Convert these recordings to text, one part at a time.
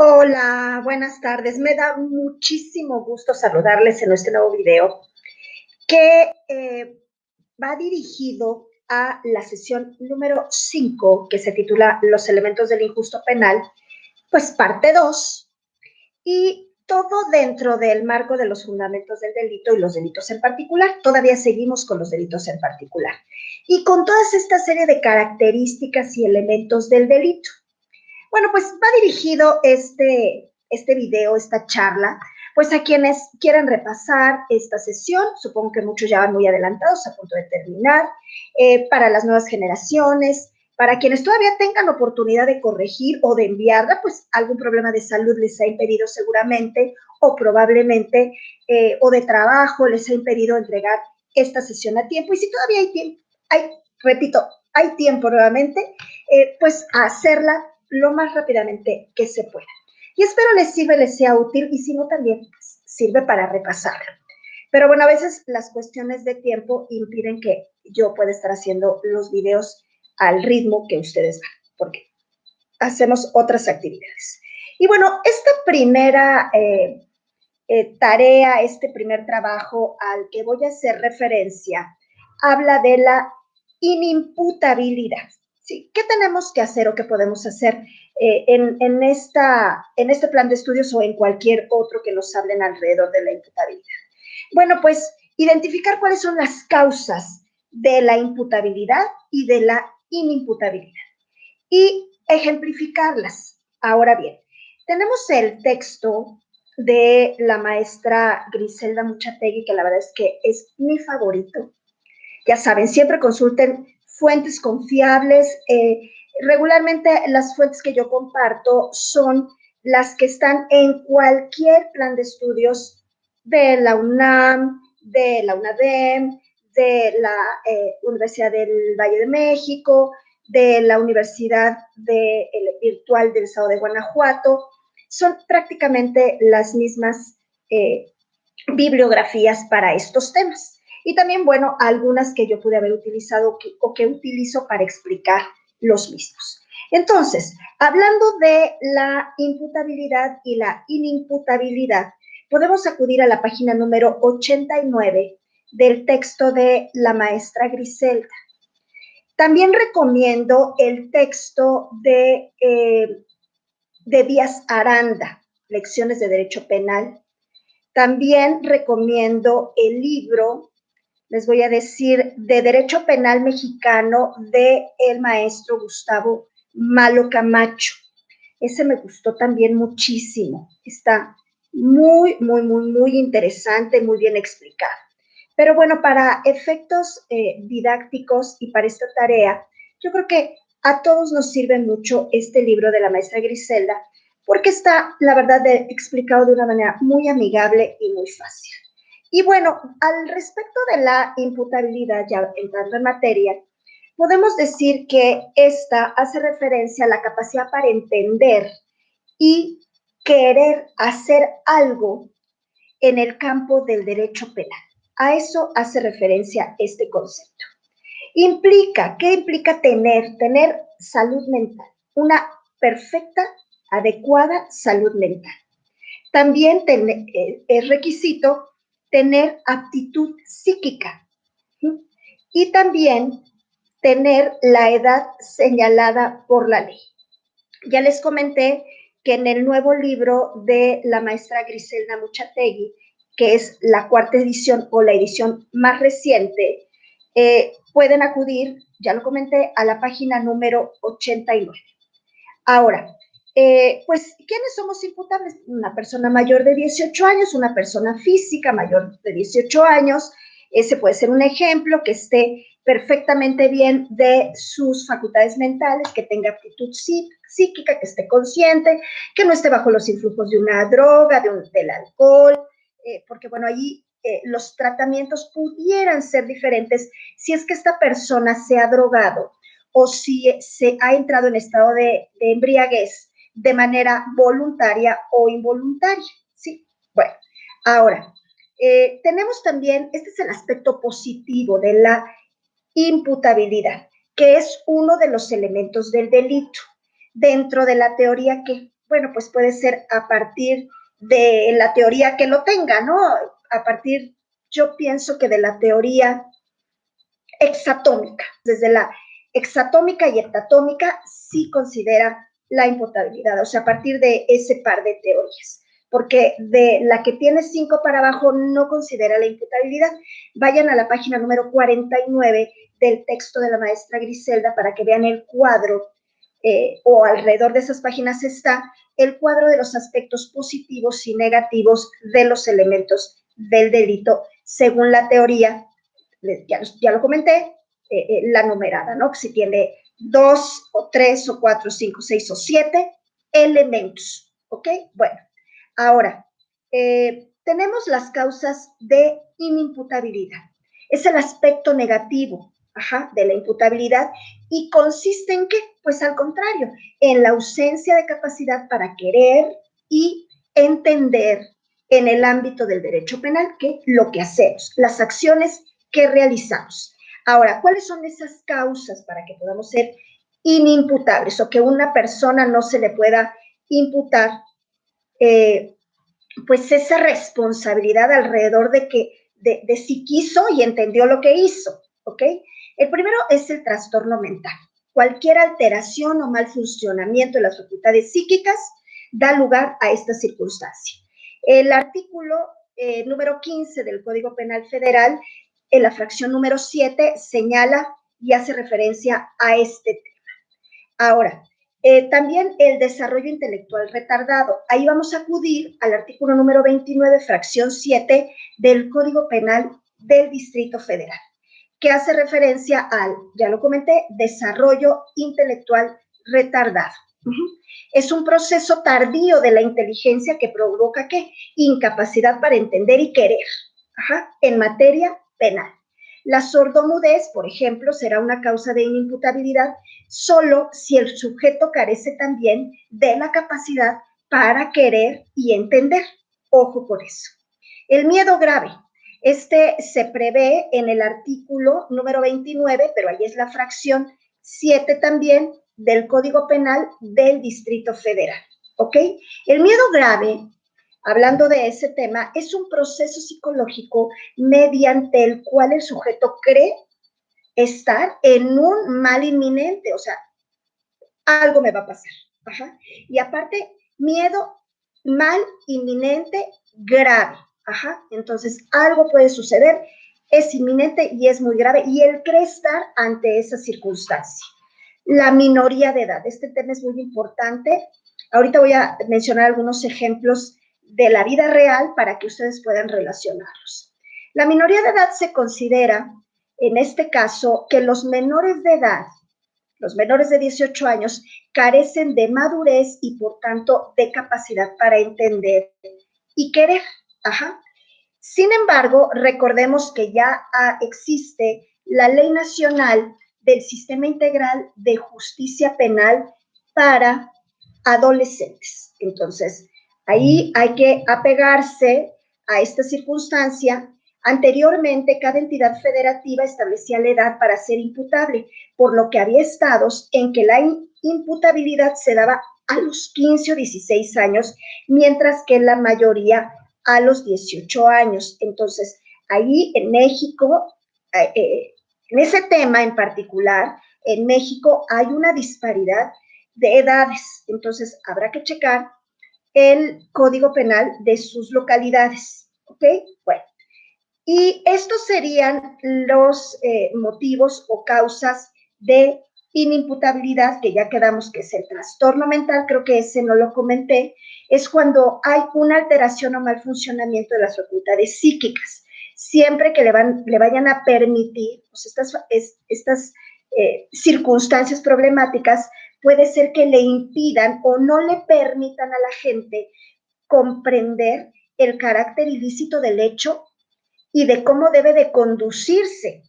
Hola, buenas tardes. Me da muchísimo gusto saludarles en este nuevo video que va dirigido a la sesión número 5 que se titula Los elementos del injusto penal, pues parte 2 y todo dentro del marco de los fundamentos del delito y los delitos en particular. Todavía seguimos con los delitos en particular y con toda esta serie de características y elementos del delito. Bueno, pues va dirigido este video, esta charla, pues a quienes quieran repasar esta sesión. Supongo que muchos ya van muy adelantados, a punto de terminar, para las nuevas generaciones, para quienes todavía tengan oportunidad de corregir o de enviarla, pues algún problema de salud les ha impedido seguramente o probablemente, o de trabajo les ha impedido entregar esta sesión a tiempo. Y si todavía hay tiempo, repito, hay tiempo nuevamente, pues a hacerla lo más rápidamente que se pueda. Y espero les sirva, les sea útil, y si no, también sirve para repasarlo. Pero bueno, a veces las cuestiones de tiempo impiden que yo pueda estar haciendo los videos al ritmo que ustedes van, porque hacemos otras actividades. Y bueno, esta primera tarea, este primer trabajo al que voy a hacer referencia, habla de la inimputabilidad. ¿Sí? ¿Qué tenemos que hacer o qué podemos hacer en este plan de estudios o en cualquier otro que nos hablen alrededor de la imputabilidad? Bueno, pues identificar cuáles son las causas de la imputabilidad y de la inimputabilidad y ejemplificarlas. Ahora bien, tenemos el texto de la maestra Griselda Muchategui, que la verdad es que es mi favorito. Ya saben, siempre consulten fuentes confiables. Regularmente las fuentes que yo comparto son las que están en cualquier plan de estudios de la UNAM, de la UNADEM, de la Universidad del Valle de México, de la Universidad Virtual del Estado de Guanajuato. Son prácticamente las mismas bibliografías para estos temas. Y también, bueno, algunas que yo pude haber utilizado o que utilizo para explicar los mismos. Entonces, hablando de la imputabilidad y la inimputabilidad, podemos acudir a la página número 89 del texto de la maestra Griselda. También recomiendo el texto de Díaz Aranda, Lecciones de Derecho Penal. También recomiendo el libro, les voy a decir, de Derecho Penal Mexicano de el maestro Gustavo Malo Camacho. Ese me gustó también muchísimo. Está muy, muy, muy, muy interesante, muy bien explicado. Pero bueno, para efectos didácticos y para esta tarea, yo creo que a todos nos sirve mucho este libro de la maestra Griselda, porque está, la verdad, explicado de una manera muy amigable y muy fácil. Y bueno, al respecto de la imputabilidad, ya entrando en materia, podemos decir que esta hace referencia a la capacidad para entender y querer hacer algo en el campo del derecho penal. A eso hace referencia este concepto. ¿Qué implica tener? Tener salud mental, una perfecta, adecuada salud mental. También es requisito tener aptitud psíquica, ¿sí? Y también tener la edad señalada por la ley. Ya les comenté que en el nuevo libro de la maestra Griselda Muchategui, que es la cuarta edición o la edición más reciente, pueden acudir, ya lo comenté, a la página número 89. Ahora, pues, ¿quiénes somos imputables? Una persona mayor de 18 años, una persona física mayor de 18 años, ese puede ser un ejemplo, que esté perfectamente bien de sus facultades mentales, que tenga aptitud psíquica, que esté consciente, que no esté bajo los influjos de una droga, del alcohol, porque bueno, allí los tratamientos pudieran ser diferentes si es que esta persona se ha drogado o si se ha entrado en estado de embriaguez de manera voluntaria o involuntaria, ¿sí? Bueno, ahora, tenemos también, este es el aspecto positivo de la imputabilidad, que es uno de los elementos del delito, dentro de la teoría que bueno, pues puede ser a partir de la teoría que lo tenga, ¿no? A partir, yo pienso que de la teoría hexatómica, desde la hexatómica y heptatómica sí considera la imputabilidad, o sea, a partir de ese par de teorías, porque de la que tiene 5 para abajo no considera la imputabilidad. Vayan a la página número 49 del texto de la maestra Griselda para que vean el cuadro, o alrededor de esas páginas está el cuadro de los aspectos positivos y negativos de los elementos del delito según la teoría, ya lo comenté, la numerada, ¿no? Si tiene 2 o 3 o 4, 5, 6 o 7 elementos, ¿ok? Bueno, ahora, tenemos las causas de inimputabilidad. Es el aspecto negativo, de la imputabilidad, y consiste en qué? Pues al contrario, en la ausencia de capacidad para querer y entender en el ámbito del derecho penal que lo que hacemos, las acciones que realizamos. Ahora, ¿cuáles son esas causas para que podamos ser inimputables o que una persona no se le pueda imputar pues esa responsabilidad alrededor de si quiso y entendió lo que hizo, ¿ok? El primero es el trastorno mental. Cualquier alteración o mal funcionamiento de las facultades psíquicas da lugar a esta circunstancia. El artículo número 15 del Código Penal Federal, en la fracción número 7, señala y hace referencia a este tema. Ahora, también el desarrollo intelectual retardado. Ahí vamos a acudir al artículo número 29, fracción 7 del Código Penal del Distrito Federal, que hace referencia al, ya lo comenté, desarrollo intelectual retardado. Es un proceso tardío de la inteligencia que provoca, ¿qué? Incapacidad para entender y querer, en materia penal. La sordomudez, por ejemplo, será una causa de inimputabilidad solo si el sujeto carece también de la capacidad para querer y entender. Ojo por eso. El miedo grave. Este se prevé en el artículo número 29, pero ahí es la fracción 7 también del Código Penal del Distrito Federal, ¿ok? El miedo grave, hablando de ese tema, es un proceso psicológico mediante el cual el sujeto cree estar en un mal inminente, o sea, algo me va a pasar. Y aparte, miedo, mal inminente, grave. Entonces, algo puede suceder, es inminente y es muy grave, y él cree estar ante esa circunstancia. La minoría de edad, este tema es muy importante. Ahorita voy a mencionar algunos ejemplos de la vida real para que ustedes puedan relacionarlos. La minoría de edad se considera, en este caso, que los menores de edad, los menores de 18 años, carecen de madurez y, por tanto, de capacidad para entender y querer. Sin embargo, recordemos que ya existe la Ley Nacional del Sistema Integral de Justicia Penal para adolescentes. Entonces, ahí hay que apegarse a esta circunstancia. Anteriormente, cada entidad federativa establecía la edad para ser imputable, por lo que había estados en que la imputabilidad se daba a los 15 o 16 años, mientras que la mayoría a los 18 años. Entonces, ahí en México, en ese tema en particular, en México hay una disparidad de edades. Entonces, habrá que checar el Código Penal de sus localidades, ¿ok? Bueno, y estos serían los motivos o causas de inimputabilidad, que ya quedamos que es el trastorno mental, creo que ese no lo comenté, es cuando hay una alteración o mal funcionamiento de las facultades psíquicas. Siempre que le vayan a permitir pues, estas circunstancias problemáticas, puede ser que le impidan o no le permitan a la gente comprender el carácter ilícito del hecho y de cómo debe de conducirse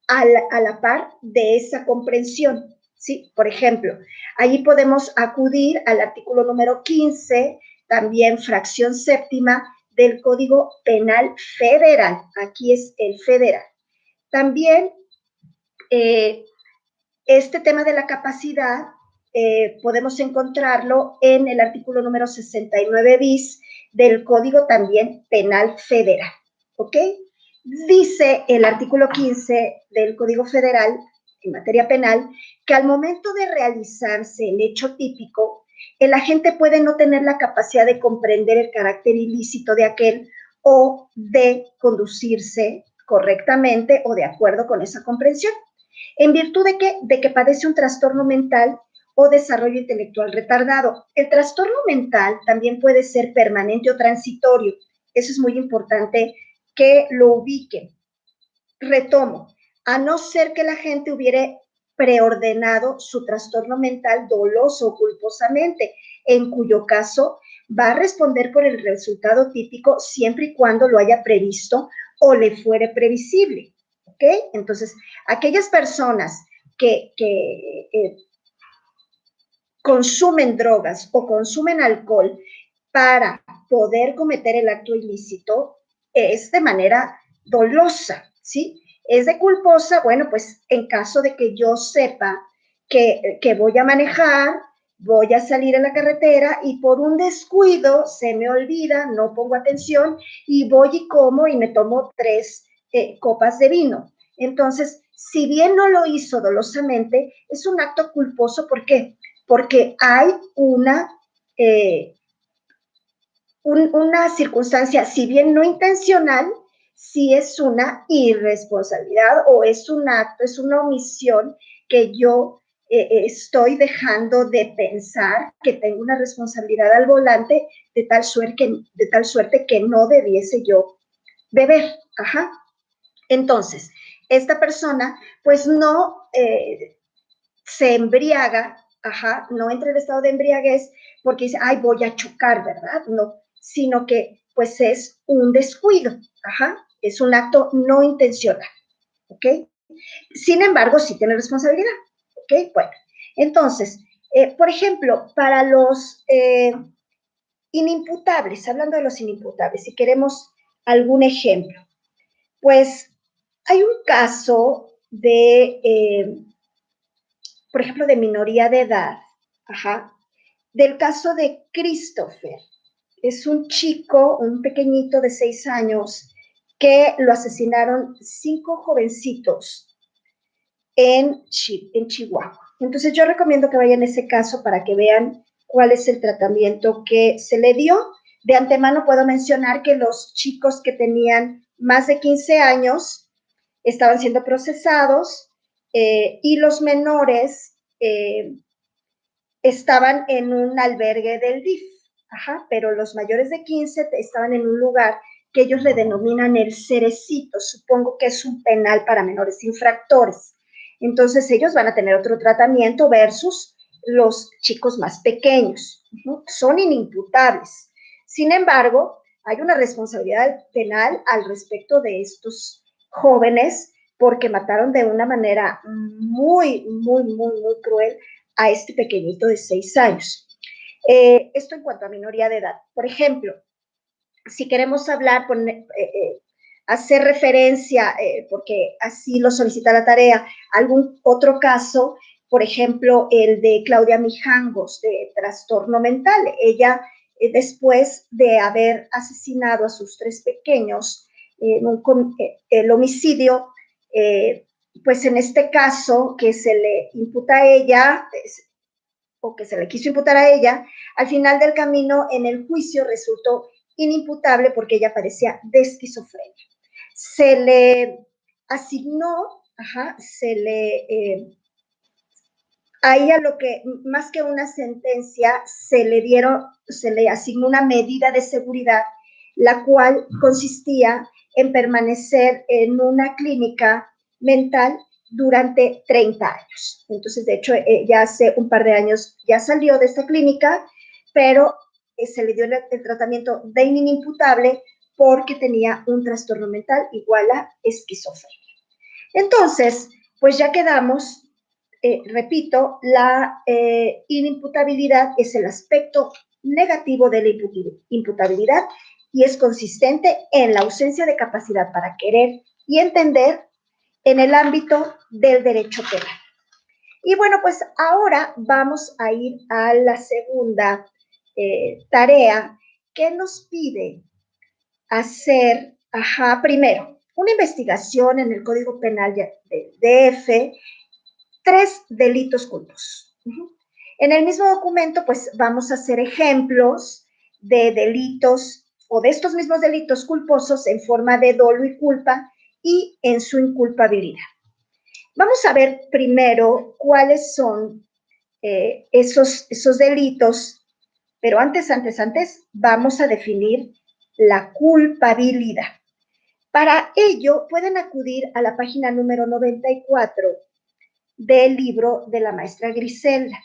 a la par de esa comprensión. ¿Sí? Por ejemplo, ahí podemos acudir al artículo número 15, también fracción séptima del Código Penal Federal. Aquí es el federal. También este tema de la capacidad podemos encontrarlo en el artículo número 69 bis del Código también Penal Federal, ¿ok? Dice el artículo 15 del Código Federal en materia penal que al momento de realizarse el hecho típico, el agente puede no tener la capacidad de comprender el carácter ilícito de aquel o de conducirse correctamente o de acuerdo con esa comprensión, en virtud de que padece un trastorno mental o desarrollo intelectual retardado. El trastorno mental también puede ser permanente o transitorio. Eso es muy importante que lo ubiquen. Retomo, a no ser que la gente hubiera preordenado su trastorno mental doloso o culposamente, en cuyo caso va a responder por el resultado típico siempre y cuando lo haya previsto o le fuere previsible, ¿ok? Entonces, aquellas personas que consumen drogas o consumen alcohol para poder cometer el acto ilícito es de manera dolosa, ¿sí? Es de culposa, bueno, pues en caso de que yo sepa que voy a manejar, voy a salir en la carretera y por un descuido se me olvida, no pongo atención y voy y como y me tomo 3 copas de vino. Entonces, si bien no lo hizo dolosamente, es un acto culposo. ¿Por qué? Porque hay una circunstancia, si bien no intencional, sí es una irresponsabilidad o es un acto, es una omisión que yo estoy dejando de pensar que tengo una responsabilidad al volante de tal suerte que no debiese yo beber. Ajá. Entonces, esta persona pues no se embriaga, ajá, no entra en estado de embriaguez porque dice, ay, voy a chocar, ¿verdad? No, sino que pues es un descuido, ajá, es un acto no intencional, ¿ok? Sin embargo, sí tiene responsabilidad, ¿ok? Bueno, entonces, por ejemplo, para los inimputables, hablando de los inimputables, si queremos algún ejemplo, pues hay un caso por ejemplo, de minoría de edad, ajá, del caso de Christopher. Es un chico, un pequeñito de 6 años, que lo asesinaron 5 jovencitos en Chihuahua. Entonces yo recomiendo que vayan a ese caso para que vean cuál es el tratamiento que se le dio. De antemano puedo mencionar que los chicos que tenían más de 15 años estaban siendo procesados y los menores estaban en un albergue del DIF, ajá, pero los mayores de 15 estaban en un lugar que ellos le denominan el Cerecito, supongo que es un penal para menores infractores. Entonces ellos van a tener otro tratamiento versus los chicos más pequeños, son inimputables. Sin embargo, hay una responsabilidad penal al respecto de estos jóvenes porque mataron de una manera muy, muy, muy, muy cruel a este pequeñito de 6 años. Esto en cuanto a minoría de edad. Por ejemplo, si queremos hablar, hacer referencia, porque así lo solicita la tarea, algún otro caso, por ejemplo, el de Claudia Mijangos, de trastorno mental. Ella, después de haber asesinado a sus 3 pequeños, el homicidio, pues en este caso que se le imputa a ella, o que se le quiso imputar a ella, al final del camino en el juicio resultó inimputable porque ella padecía de esquizofrenia. Se le asignó, a ella lo que, más que una sentencia, se le asignó una medida de seguridad, la cual consistía en permanecer en una clínica mental durante 30 años. Entonces, de hecho, ya hace un par de años ya salió de esta clínica, pero se le dio el tratamiento de inimputable porque tenía un trastorno mental igual a esquizofrenia. Entonces, pues ya quedamos, repito, la inimputabilidad es el aspecto negativo de la imputabilidad y es consistente en la ausencia de capacidad para querer y entender en el ámbito del derecho penal. Y bueno, pues ahora vamos a ir a la segunda tarea que nos pide hacer, primero, una investigación en el Código Penal del DF, 3 delitos culposos. En el mismo documento, pues vamos a hacer ejemplos de delitos o de estos mismos delitos culposos en forma de dolo y culpa y en su inculpabilidad. Vamos a ver primero cuáles son esos delitos, pero antes, vamos a definir la culpabilidad. Para ello, pueden acudir a la página número 94 del libro de la maestra Griselda.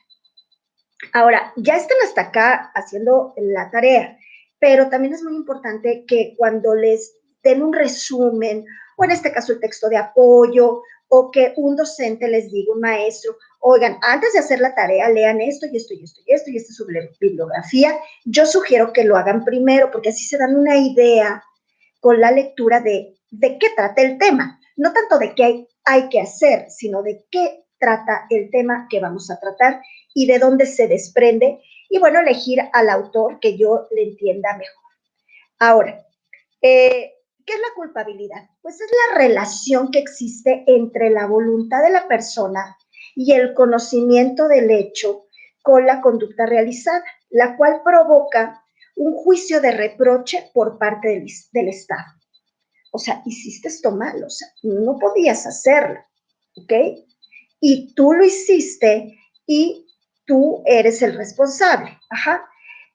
Ahora, ya están hasta acá haciendo la tarea, pero también es muy importante que cuando les den un resumen, o en este caso el texto de apoyo, o que un docente les diga, un maestro, oigan, antes de hacer la tarea, lean esto y esto y esto y esto, y esta es su bibliografía. Yo sugiero que lo hagan primero, porque así se dan una idea con la lectura de qué trata el tema. No tanto de qué hay que hacer, sino de qué trata el tema que vamos a tratar y de dónde se desprende. Y bueno, elegir al autor que yo le entienda mejor. Ahora, ¿qué es la culpabilidad? Pues es la relación que existe entre la voluntad de la persona y el conocimiento del hecho con la conducta realizada, la cual provoca un juicio de reproche por parte del Estado. O sea, hiciste esto mal, o sea, no podías hacerlo, ¿ok? Y tú lo hiciste y tú eres el responsable.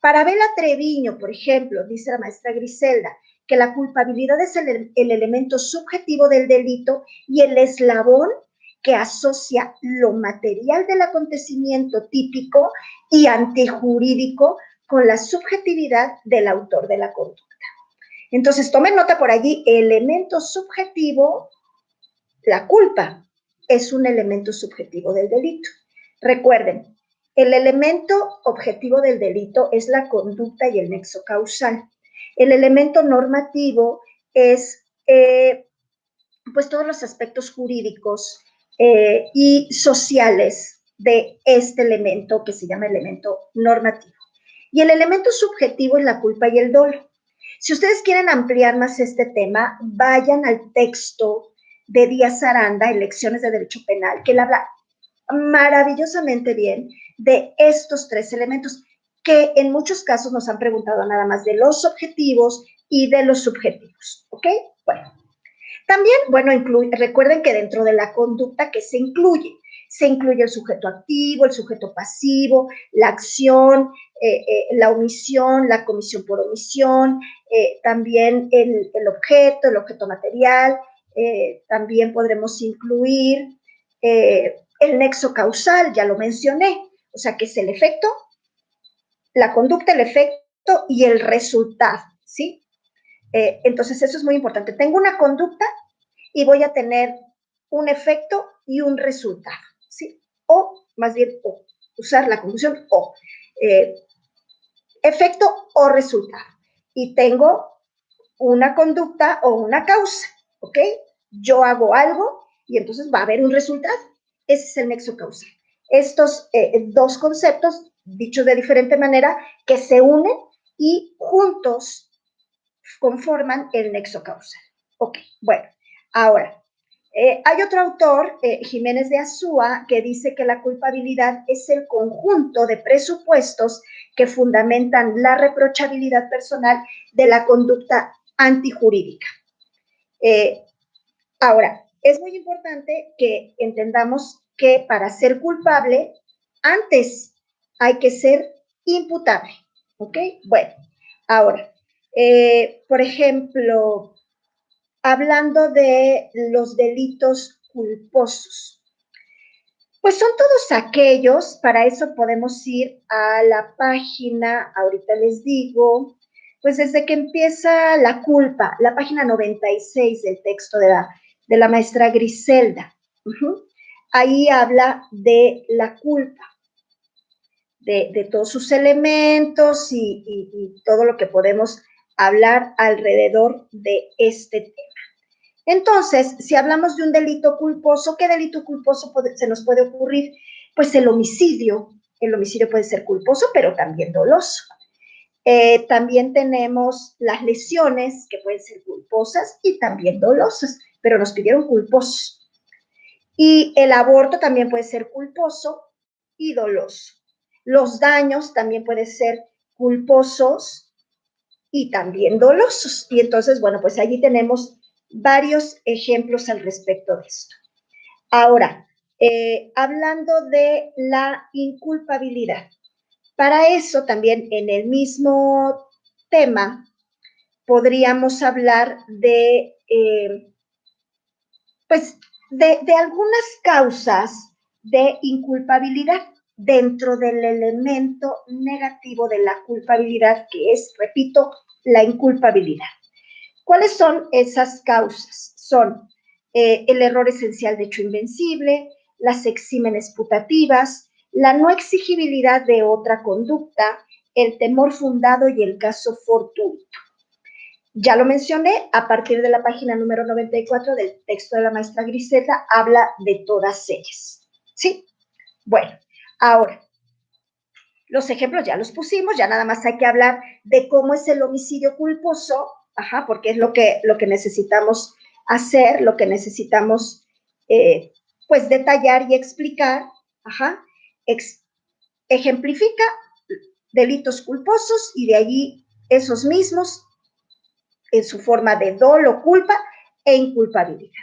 Para Bela Treviño, por ejemplo, dice la maestra Griselda, que la culpabilidad es el elemento subjetivo del delito y el eslabón que asocia lo material del acontecimiento típico y antijurídico con la subjetividad del autor de la conducta. Entonces, tomen nota por allí, elemento subjetivo, la culpa es un elemento subjetivo del delito. Recuerden, el elemento objetivo del delito es la conducta y el nexo causal. El elemento normativo es, pues, todos los aspectos jurídicos y sociales de este elemento que se llama elemento normativo. Y el elemento subjetivo es la culpa y el dolo. Si ustedes quieren ampliar más este tema, vayan al texto de Díaz Aranda, en Lecciones de Derecho Penal, que él habla maravillosamente bien de estos 3 elementos, que en muchos casos nos han preguntado nada más de los objetivos y de los subjetivos, ¿ok? Bueno, también, bueno, recuerden que dentro de la conducta que se incluye el sujeto activo, el sujeto pasivo, la acción, la omisión, la comisión por omisión, también el objeto material, también podremos incluir el nexo causal, ya lo mencioné, o sea, que es el efecto, la conducta, el efecto y el resultado, ¿sí? Entonces, eso es muy importante. Tengo una conducta y voy a tener un efecto y un resultado, ¿sí? O, más bien, o, usar la conjunción o, efecto o resultado. Y tengo una conducta o una causa, ¿ok? Yo hago algo y entonces va a haber un resultado. Ese es el nexo causal. Estos 2 conceptos, dichos de diferente manera, que se unen y juntos conforman el nexo causal. Ok, bueno, ahora, hay otro autor, Jiménez de Azúa, que dice que la culpabilidad es el conjunto de presupuestos que fundamentan la reprochabilidad personal de la conducta antijurídica. Ahora, es muy importante que entendamos que para ser culpable, antes hay que ser imputable, ¿ok? Bueno, ahora, por ejemplo, hablando de los delitos culposos, pues son todos aquellos, para eso podemos ir a la página, ahorita les digo, pues desde que empieza la culpa, la página 96 del texto de la maestra Griselda. Ahí habla de la culpa, de todos sus elementos y todo lo que podemos hablar alrededor de este tema. Entonces, si hablamos de un delito culposo, ¿qué delito culposo se nos puede ocurrir? Pues el homicidio puede ser culposo, pero también doloso. También tenemos las lesiones, que pueden ser culposas y también dolosas, pero nos pidieron culposos. Y el aborto también puede ser culposo y doloso. Los daños también pueden ser culposos y también dolosos. Y entonces, bueno, pues allí tenemos varios ejemplos al respecto de esto. Ahora, hablando de la inculpabilidad. Para eso también en el mismo tema podríamos hablar de, pues, de algunas causas de inculpabilidad dentro del elemento negativo de la culpabilidad, que es, repito, la inculpabilidad. ¿Cuáles son esas causas? Son el error esencial de hecho invencible, las exímenes putativas, la no exigibilidad de otra conducta, el temor fundado y el caso fortuito. Ya lo mencioné, a partir de la página número 94 del texto de la maestra Griselda, habla de todas ellas. ¿Sí? Bueno, ahora, los ejemplos ya los pusimos, ya nada más hay que hablar de cómo es el homicidio culposo, porque es lo que necesitamos hacer, lo que necesitamos, pues, detallar y explicar. Ejemplifica delitos culposos y de allí esos mismos en su forma de dolo, culpa e inculpabilidad.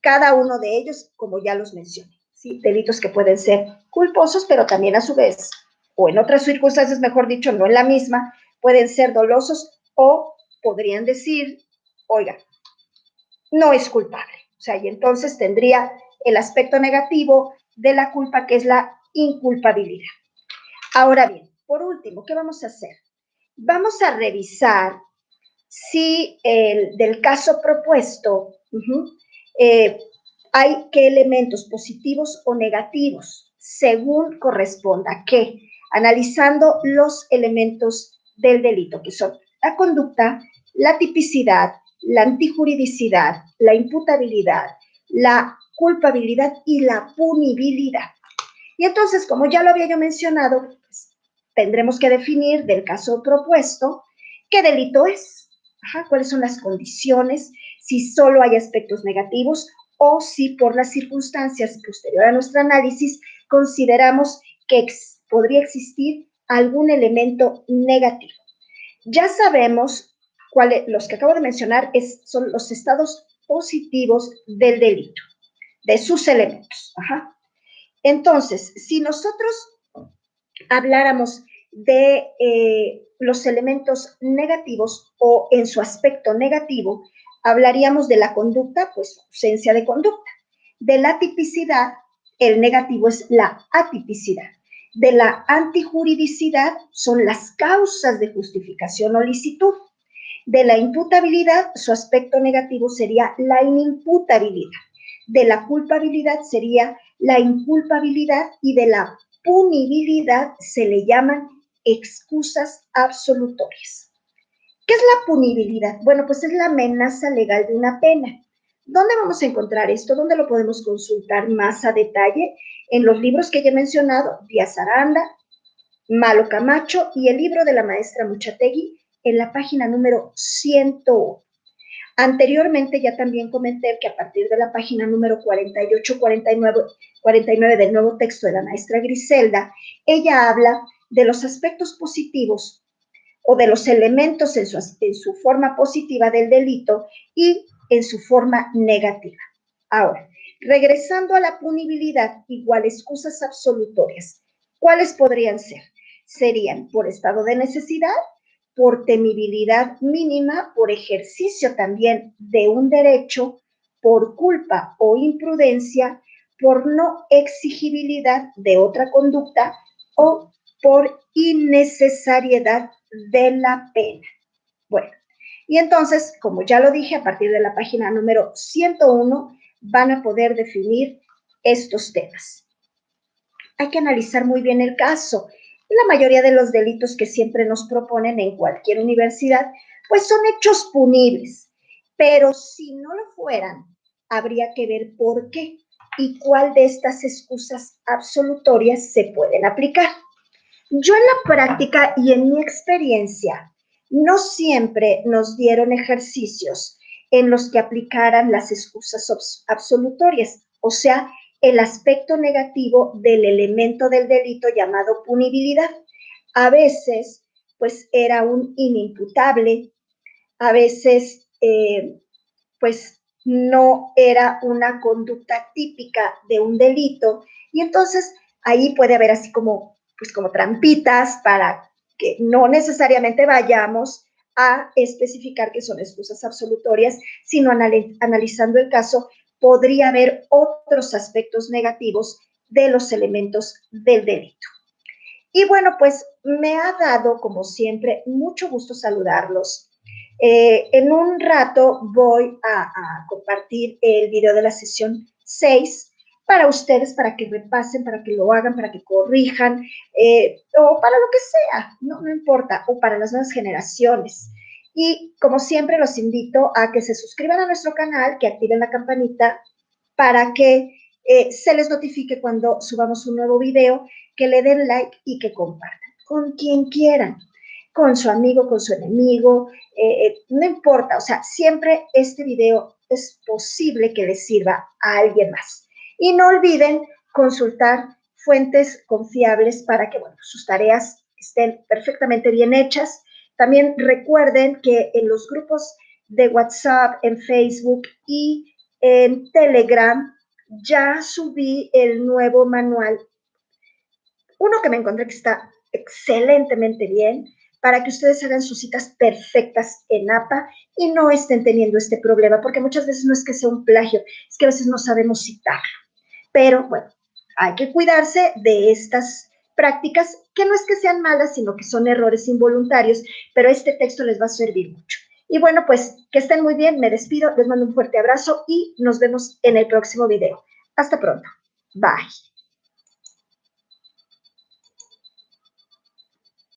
Cada uno de ellos, como ya los mencioné, ¿sí? Delitos que pueden ser culposos, pero también a su vez, o en otras circunstancias, mejor dicho, no en la misma, pueden ser dolosos o podrían decir, oiga, no es culpable. O sea, y entonces tendría el aspecto negativo de la culpa, que es la inculpabilidad. Ahora bien, por último, ¿qué vamos a hacer? Vamos a revisar si del caso propuesto hay qué elementos positivos o negativos, según corresponda, que analizando los elementos del delito, que son la conducta, la tipicidad, la antijuridicidad, la imputabilidad, la culpabilidad y la punibilidad. Y entonces, como ya lo había yo mencionado, pues, tendremos que definir del caso propuesto qué delito es, cuáles son las condiciones, si solo hay aspectos negativos o si por las circunstancias posterior a nuestro análisis consideramos que podría existir algún elemento negativo. Ya sabemos cuáles, los que acabo de mencionar, son los estados positivos del delito, de sus elementos. Entonces, si nosotros habláramos de los elementos negativos o en su aspecto negativo, hablaríamos de la conducta, pues ausencia de conducta. De la tipicidad, el negativo es la atipicidad. De la antijuridicidad son las causas de justificación o licitud. De la imputabilidad, su aspecto negativo sería la inimputabilidad. De la culpabilidad sería la inculpabilidad y de la punibilidad se le llaman excusas absolutorias. ¿Qué es la punibilidad? Bueno, pues es la amenaza legal de una pena. ¿Dónde vamos a encontrar esto? ¿Dónde lo podemos consultar más a detalle? En los libros que ya he mencionado, Díaz Aranda, Malo Camacho y el libro de la maestra Muchategui en la página número 101. Anteriormente ya también comenté que a partir de la página número 48-49 del nuevo texto de la maestra Griselda, ella habla de los aspectos positivos o de los elementos en su forma positiva del delito y en su forma negativa. Ahora, regresando a la punibilidad, igual excusas absolutorias, ¿cuáles podrían ser? Serían por estado de necesidad, por temibilidad mínima, por ejercicio también de un derecho, por culpa o imprudencia, por no exigibilidad de otra conducta o por innecesariedad de la pena. Bueno, y entonces, como ya lo dije, a partir de la página número 101 van a poder definir estos temas. Hay que analizar muy bien el caso. La mayoría de los delitos que siempre nos proponen en cualquier universidad, pues son hechos punibles. Pero si no lo fueran, habría que ver por qué. y cuál de estas excusas absolutorias se pueden aplicar. Yo en la práctica y en mi experiencia, no siempre nos dieron ejercicios en los que aplicaran las excusas absolutorias, o sea, el aspecto negativo del elemento del delito llamado punibilidad. A veces, pues era un inimputable, a veces, pues no era una conducta típica de un delito, y entonces ahí puede haber así como, pues como trampitas para que no necesariamente vayamos a especificar que son excusas absolutorias, sino analizando el caso, podría haber otros aspectos negativos de los elementos del delito. Y bueno, pues me ha dado, como siempre, mucho gusto saludarlos. En un rato voy a compartir el video de la sesión 6 para ustedes, para que repasen, para que lo hagan, para que corrijan, o para lo que sea, no importa, o para las nuevas generaciones. Y como siempre, los invito a que se suscriban a nuestro canal, que activen la campanita para que se les notifique cuando subamos un nuevo video, que le den like y que compartan con quien quieran, con su amigo, con su enemigo, no importa, o sea, siempre este video es posible que les sirva a alguien más. Y no olviden consultar fuentes confiables para que, bueno, sus tareas estén perfectamente bien hechas. También recuerden que en los grupos de WhatsApp, en Facebook y en Telegram ya subí el nuevo manual, uno que me encontré que está excelentemente bien, para que ustedes hagan sus citas perfectas en APA y no estén teniendo este problema, porque muchas veces no es que sea un plagio, es que a veces no sabemos citarlo. Pero bueno, hay que cuidarse de estas prácticas, que no es que sean malas, sino que son errores involuntarios, pero este texto les va a servir mucho. Y bueno, pues que estén muy bien, me despido, les mando un fuerte abrazo y nos vemos en el próximo video. Hasta pronto. Bye.